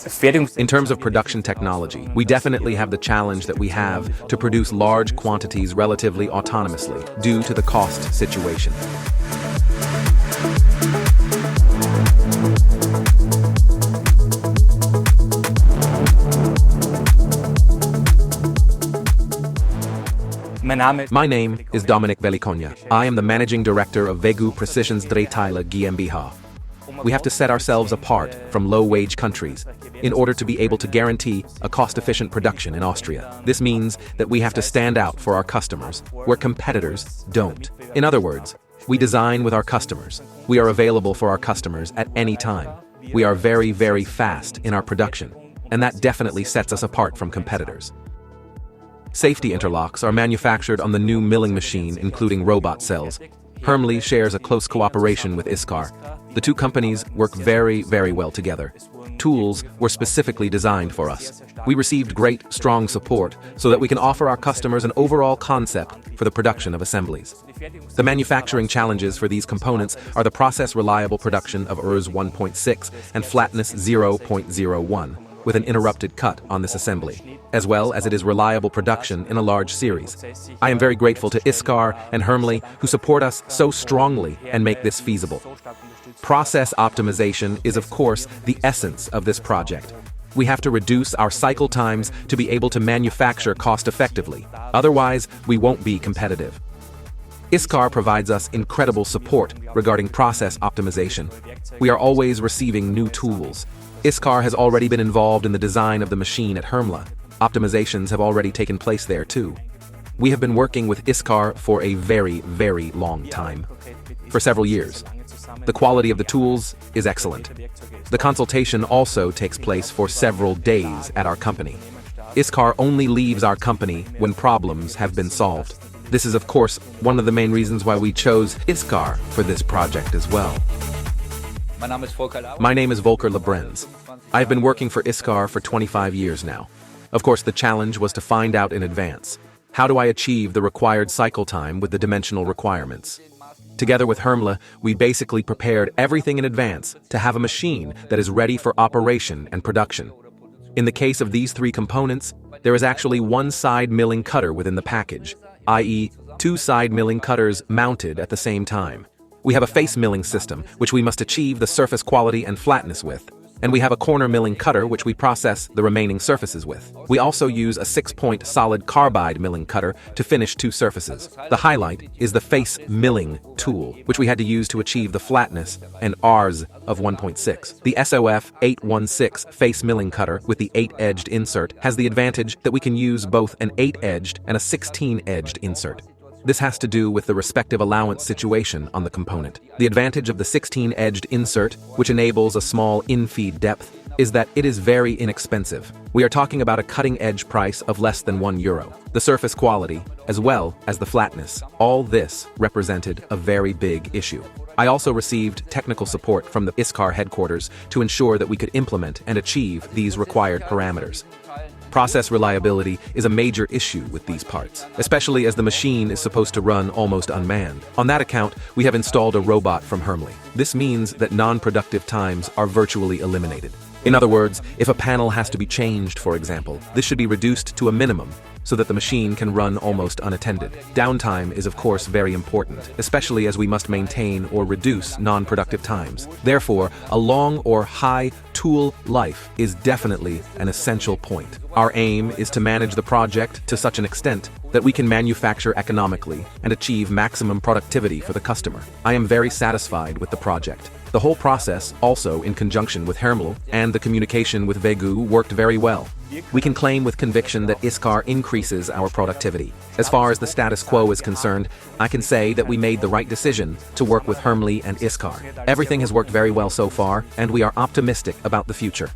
In terms of production technology, we definitely have the challenge that we have to produce large quantities relatively autonomously due to the cost situation. My name is Dominik Velikonja. I am the Managing Director of Vegu Precisionsdrehteile GmbH. We have to set ourselves apart from low-wage countries in order to be able to guarantee a cost-efficient production in Austria. This means that we have to stand out for our customers, where competitors don't. In other words, we design with our customers. We are available for our customers at any time. We are very, very fast in our production, and that definitely sets us apart from competitors. Safety interlocks are manufactured on the new milling machine, including robot cells. Hermle shares a close cooperation with Iscar. The two companies work very, very well together. Tools were specifically designed for us. We received great, strong support so that we can offer our customers an overall concept for the production of assemblies. The manufacturing challenges for these components are the process-reliable production of ERS 1.6 and flatness 0.01, with an interrupted cut on this assembly, as well as it is reliable production in a large series. I am very grateful to Iscar and Hermle who support us so strongly and make this feasible. Process optimization is of course the essence of this project. We have to reduce our cycle times to be able to manufacture cost-effectively, otherwise we won't be competitive. Iscar provides us incredible support regarding process optimization. We are always receiving new tools. Iscar has already been involved in the design of the machine at Hermle. Optimizations have already taken place there too. We have been working with Iscar for a very, very long time. For several years. The quality of the tools is excellent. The consultation also takes place for several days at our company. Iscar only leaves our company when problems have been solved. This is of course one of the main reasons why we chose Iscar for this project as well. My name is Volker Lebrenz. I've been working for Iscar for 25 years now. Of course, the challenge was to find out in advance, how do I achieve the required cycle time with the dimensional requirements? Together with Hermle, we basically prepared everything in advance to have a machine that is ready for operation and production. In the case of these three components, there is actually one side milling cutter within the package, i.e., two side milling cutters mounted at the same time. We have a face milling system, which we must achieve the surface quality and flatness with, and we have a corner milling cutter which we process the remaining surfaces with. We also use a 6-point solid carbide milling cutter to finish two surfaces. The highlight is the face milling tool, which we had to use to achieve the flatness and Rs of 1.6. The SOF 816 face milling cutter with the 8-edged insert has the advantage that we can use both an 8-edged and a 16-edged insert. This has to do with the respective allowance situation on the component. The advantage of the 16-edged insert, which enables a small in-feed depth, is that it is very inexpensive. We are talking about a cutting-edge price of less than €1. The surface quality, as well as the flatness, all this represented a very big issue. I also received technical support from the Iscar headquarters to ensure that we could implement and achieve these required parameters. Process reliability is a major issue with these parts, especially as the machine is supposed to run almost unmanned. On that account, we have installed a robot from Hermle. This means that non-productive times are virtually eliminated. In other words, if a panel has to be changed, for example, this should be reduced to a minimum so that the machine can run almost unattended. Downtime is of course very important, especially as we must maintain or reduce non-productive times. Therefore, a long or high tool life is definitely an essential point. Our aim is to manage the project to such an extent that we can manufacture economically and achieve maximum productivity for the customer. I am very satisfied with the project. The whole process, also in conjunction with Hermle and the communication with Vegu, worked very well. We can claim with conviction that Iscar increases our productivity. As far as the status quo is concerned, I can say that we made the right decision to work with Hermle and Iscar. Everything has worked very well so far, and we are optimistic about the future.